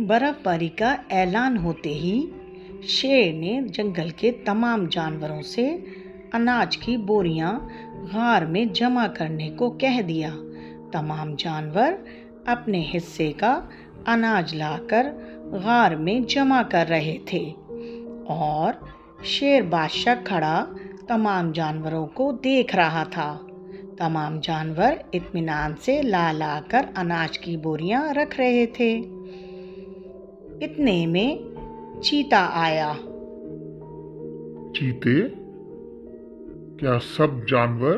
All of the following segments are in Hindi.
बर्फबारी का ऐलान होते ही शेर ने जंगल के तमाम जानवरों से अनाज की बोरियां गार में जमा करने को कह दिया। तमाम जानवर अपने हिस्से का अनाज लाकर गार में जमा कर रहे थे और शेर बादशाह खड़ा तमाम जानवरों को देख रहा था। तमाम जानवर इत्मीनान से ला ला कर अनाज की बोरियां रख रहे थे। इतने में चीता आया। चीते, क्या सब जानवर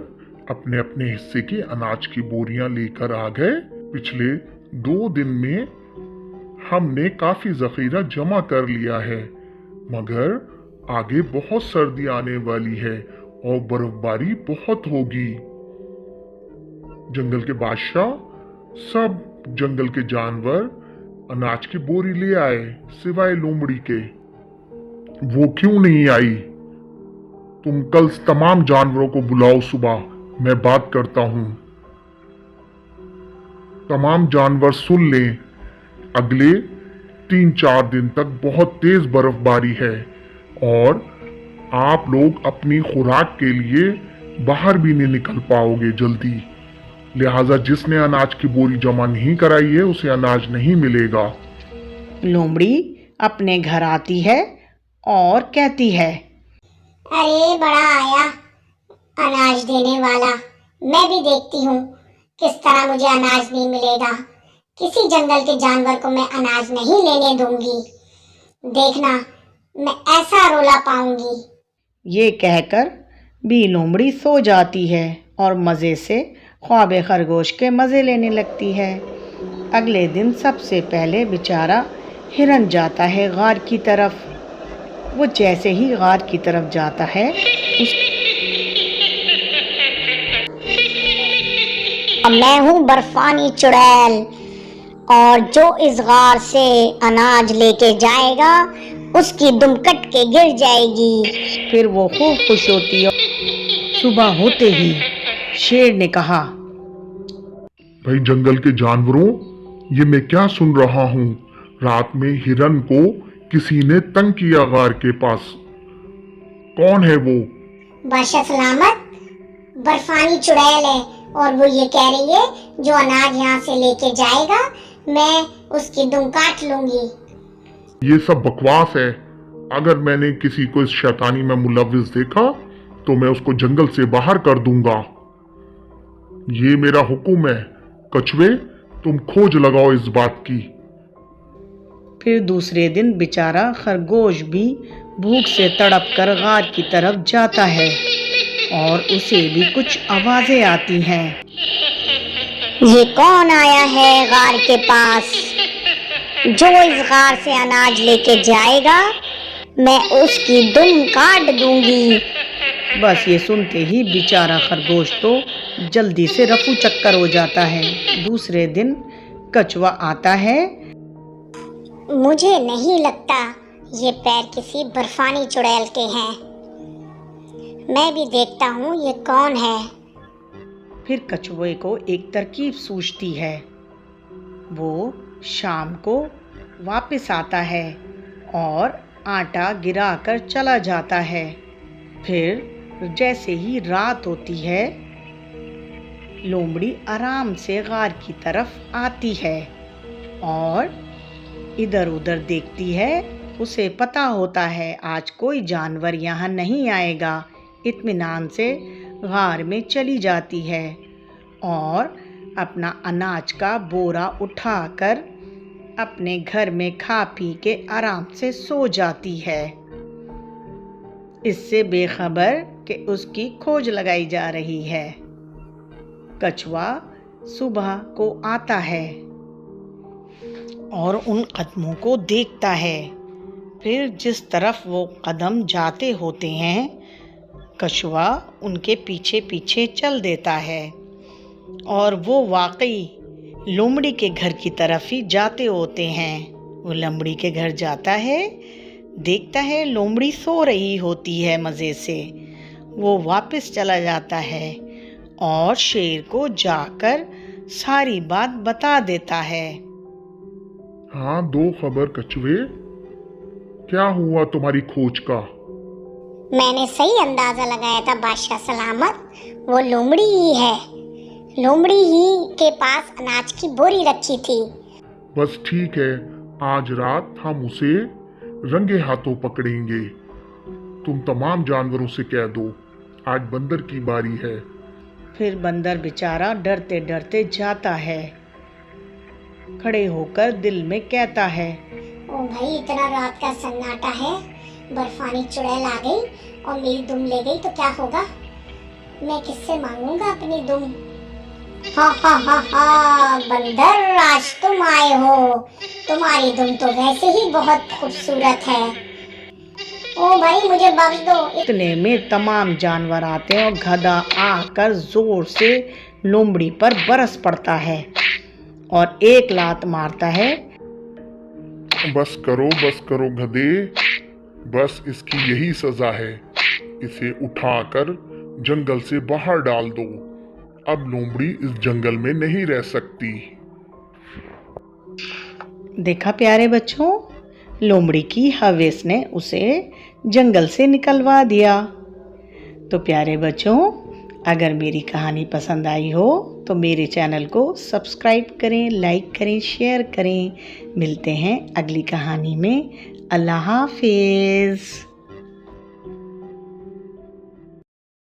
अपने अपने हिस्से के अनाज की बोरियां लेकर आ गए? पिछले 2 दिन में हमने काफी जखीरा जमा कर लिया है, मगर आगे बहुत सर्दी आने वाली है और बर्फबारी बहुत होगी। जंगल के बादशाह सब जंगल के जानवर अनाज की बोरी ले आए, सिवाय लोमड़ी के। वो क्यों नहीं आई? तुम कल तमाम जानवरों को बुलाओ, सुबह मैं बात करता हूं। तमाम जानवर सुन लें, अगले 3-4 दिन तक बहुत तेज बर्फबारी है और आप लोग अपनी खुराक के लिए बाहर भी नहीं निकल पाओगे जल्दी। लिहाजा जिसने अनाज की बोरी जमा नहीं कराई है उसे अनाज नहीं मिलेगा। लोमड़ी अपने घर आती है और कहती है, अरे बड़ा आया अनाज देने वाला, मैं भी देखती हूँ किस तरह मुझे अनाज नहीं मिलेगा। किसी जंगल के जानवर को मैं अनाज नहीं लेने दूंगी। देखना मैं ऐसा रोला पाऊंगी। ये कहकर भी लोमड़ी सो जाती है और मज़े से ख्वाब खरगोश के मज़े लेने लगती है। अगले दिन सबसे पहले बेचारा हिरन जाता है गार की तरफ। वो जैसे ही गार की तरफ जाता है मैं हूँ बर्फानी चुड़ैल और जो इस गार से अनाज लेके जाएगा उसकी दुम कट के गिर जाएगी। फिर वो खूब खुश होती है। सुबह होते ही शेर ने कहा, भाई जंगल के जानवरों, ये मैं क्या सुन रहा हूँ? रात में हिरन को किसी ने तंग किया गार के पास। कौन है वो? बादशाह सलामत, बर्फानी चुड़ैल है और वो ये कह रही है जो अनाज यहाँ से लेके जाएगा मैं उसकी दुम काट लूंगी। ये सब बकवास है। अगर मैंने किसी को इस शैतानी में मुलव्विस देखा तो मैं उसको जंगल से बाहर कर दूंगा। ये मेरा हुक्म है। कछुए, तुम खोज लगाओ इस बात की। फिर दूसरे दिन बेचारा खरगोश भी भूख से तड़प कर गार की तरफ जाता है और उसे भी कुछ आवाजें आती हैं। ये कौन आया है गार के पास? जो इस गार से अनाज लेके जाएगा मैं उसकी दुम काट दूंगी। बस ये सुनते ही बेचारा खरगोश तो जल्दी से रफू चक्कर हो जाता है। दूसरे दिन कछुआ आता है। मुझे नहीं लगता ये पैर किसी बर्फानी चुड़ैल के हैं। मैं भी देखता हूँ ये कौन है। फिर कछुए को एक तरकीब सूझती है। वो शाम को वापस आता है और आटा गिराकर चला जाता है। फिर जैसे ही रात होती है, लोमड़ी आराम से गार की तरफ आती है और इधर उधर देखती है। उसे पता होता है आज कोई जानवर यहाँ नहीं आएगा। इत्मीनान से गार में चली जाती है और अपना अनाज का बोरा उठाकर अपने घर में खा पी के आराम से सो जाती है, इससे बेखबर कि उसकी खोज लगाई जा रही है। कछुआ सुबह को आता है और उन कदमों को देखता है। फिर जिस तरफ वो कदम जाते होते हैं, कछुआ उनके पीछे पीछे चल देता है और वो वाकई लोमड़ी के घर की तरफ ही जाते होते हैं। वो लोमड़ी के घर जाता है, देखता है लोमड़ी सो रही होती है मज़े से। वो वापस चला जाता है और शेर को जाकर सारी बात बता देता है। हाँ, दो खबर कछुए, क्या हुआ तुम्हारी खोज का? मैंने सही अंदाजा लगाया था बादशाह सलामत, वो लोमड़ी ही है। लोमड़ी ही के पास अनाज की बोरी रखी थी। बस ठीक है, आज रात हम उसे रंगे हाथों पकड़ेंगे। तुम तमाम जानवरों से कह दो, आज बंदर की बारी है। फिर बंदर बेचारा डरते डरते जाता है। खड़े होकर दिल में कहता है, ओ भाई, इतना रात का सन्नाटा है, बर्फानी चुड़ैल आ गई और मेरी दुम ले गई तो क्या होगा? मैं किससे मांगूंगा अपनी दुम? हा हा हा हा, बंदर आज तुम आए हो। तुम्हारी दुम तो वैसे ही बहुत खूबसूरत है। ओ भाई, मुझे बख्श दो। इतने में तमाम जानवर आते हैं और गधा आकर जोर से लोमड़ी पर बरस पड़ता है और एक लात मारता है। बस करो गधे, बस इसकी यही सजा है। इसे उठाकर जंगल से बाहर डाल दो। अब लोमड़ी इस जंगल में नहीं रह सकती। देखा प्यारे बच्चों, लोमड़ी की हवेस ने उसे जंगल से निकलवा दिया। तो प्यारे बच्चों, अगर मेरी कहानी पसंद आई हो तो मेरे चैनल को सब्सक्राइब करें, लाइक करें, शेयर करें। मिलते हैं अगली कहानी में। अल्लाह हाफिज़।